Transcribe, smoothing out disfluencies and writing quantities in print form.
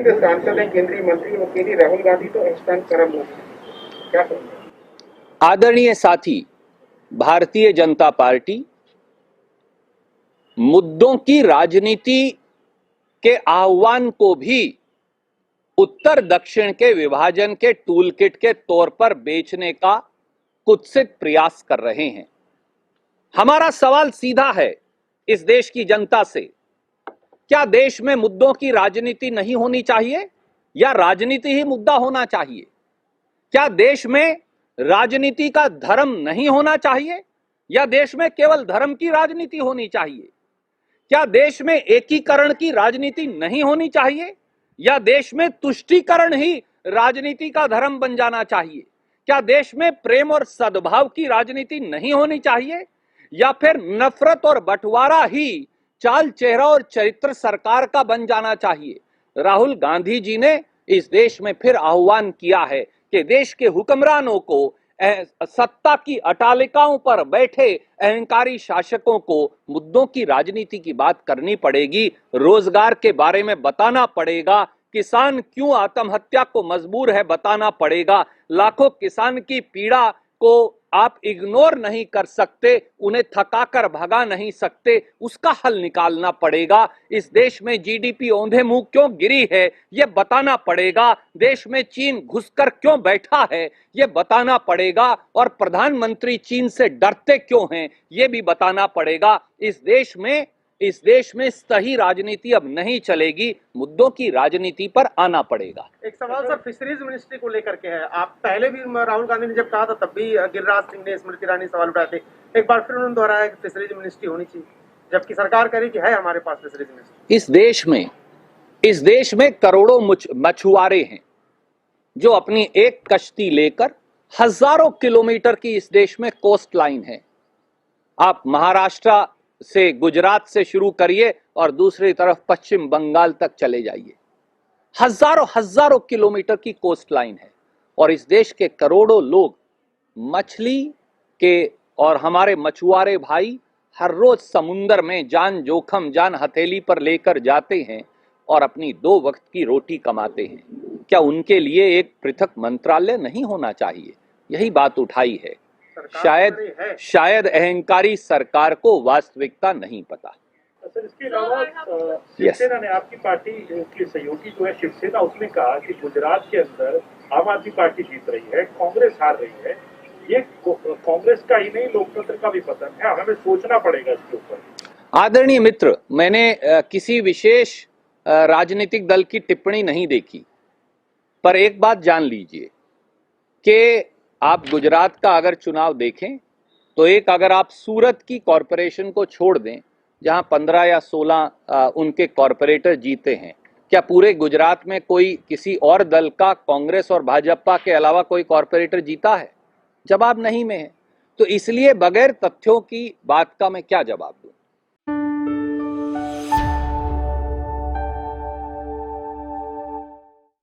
के सांसद हैं, केंद्रीय मंत्री वो केंद्रीय राहुल गांधी तो हिंदुस्तान कर्म लोग क्या करेंगे? आदरणीय साथी, भारतीय जनता पार्टी मुद्दों की राजनीति के आह्वान को भी उत्तर दक्षिण के विभाजन के टूलकिट के तौर पर बेचने का कुत्सित प्रयास कर रहे हैं। हमारा सवाल सीधा है इस देश की जनता से, क्या देश में मुद्दों की राजनीति नहीं होनी चाहिए या राजनीति ही मुद्दा होना चाहिए? क्या देश में राजनीति का धर्म नहीं होना चाहिए या देश में केवल धर्म की राजनीति होनी चाहिए? क्या देश में एकीकरण की राजनीति नहीं होनी चाहिए या देश में तुष्टीकरण ही राजनीति का धर्म बन जाना चाहिए? क्या देश में प्रेम और सद्भाव की राजनीति नहीं होनी चाहिए या फिर नफरत और बंटवारा ही चाल चेहरा और चरित्र सरकार का बन जाना चाहिए? राहुल गांधी जी ने इस देश में फिर आह्वान किया है कि देश के हुक्मरानों को, सत्ता की अटालिकाओं पर बैठे अहंकारी शासकों को मुद्दों की राजनीति की बात करनी पड़ेगी, रोजगार के बारे में बताना पड़ेगा, किसान क्यों आत्महत्या को मजबूर है बताना पड़ेगा, लाखों किसान की पीड़ा को आप इग्नोर नहीं कर सकते, उन्हें थकाकर भगा नहीं सकते, उसका हल निकालना पड़ेगा। इस देश में जीडीपी औंधे मुंह क्यों गिरी है यह बताना पड़ेगा, देश में चीन घुसकर क्यों बैठा है यह बताना पड़ेगा और प्रधानमंत्री चीन से डरते क्यों हैं यह भी बताना पड़ेगा। इस देश में सही राजनीति अब नहीं चलेगी, मुद्दों की राजनीति पर आना पड़ेगा। एक सवाल सर फिशरीज मिनिस्ट्री को लेकर के है। आप पहले भी राहुल गांधी ने जब कहा था तब भी गिरिराज सिंह ने, स्मृति ईरानी सवाल उठाए थे, एक बार फिर उन्होंने दोहराया कि फिशरीज मिनिस्ट्री होनी चाहिए, जबकि सरकार कह रही कि है हमारे पास फिशरीज मिनिस्ट्री। इस देश में करोड़ों मछुआरे हैं जो अपनी एक कश्ती लेकर हजारों किलोमीटर की इस देश में कोस्ट लाइन है। आप महाराष्ट्र से, गुजरात से शुरू करिए और दूसरी तरफ पश्चिम बंगाल तक चले जाइए, हजारों किलोमीटर की कोस्ट लाइन है और इस देश के करोड़ों लोग मछली के और हमारे मछुआरे भाई हर रोज समुंदर में जान जोखम, जान हथेली पर लेकर जाते हैं और अपनी 2 वक्त की रोटी कमाते हैं। क्या उनके लिए एक पृथक मंत्रालय नहीं होना चाहिए? यही बात उठाई है। शायद अहंकारी सरकार को वास्तविकता नहीं पता। सर, इसके अलावा शिवसेना ने, आपकी पार्टी की सहयोगी जो है शिवसेना, उसने कहा कि गुजरात के अंदर आम आदमी पार्टी जीत रही है, कांग्रेस हार रही है, ये कांग्रेस का ही नहीं लोकतंत्र का भी पतन है, हमें सोचना पड़ेगा इसके ऊपर। आदरणीय मित्र, मैंने किसी विशेष राजनीतिक दल की टिप्पणी नहीं देखी, पर एक बात जान लीजिए कि आप गुजरात का अगर चुनाव देखें तो अगर आप सूरत की कॉरपोरेशन को छोड़ दें जहां 15 या 16 उनके कॉरपोरेटर जीते हैं, क्या पूरे गुजरात में कोई किसी और दल का, कांग्रेस और भाजपा के अलावा कोई कॉरपोरेटर जीता है? जवाब नहीं में है। तो इसलिए बगैर तथ्यों की बात का मैं क्या जवाब दूं?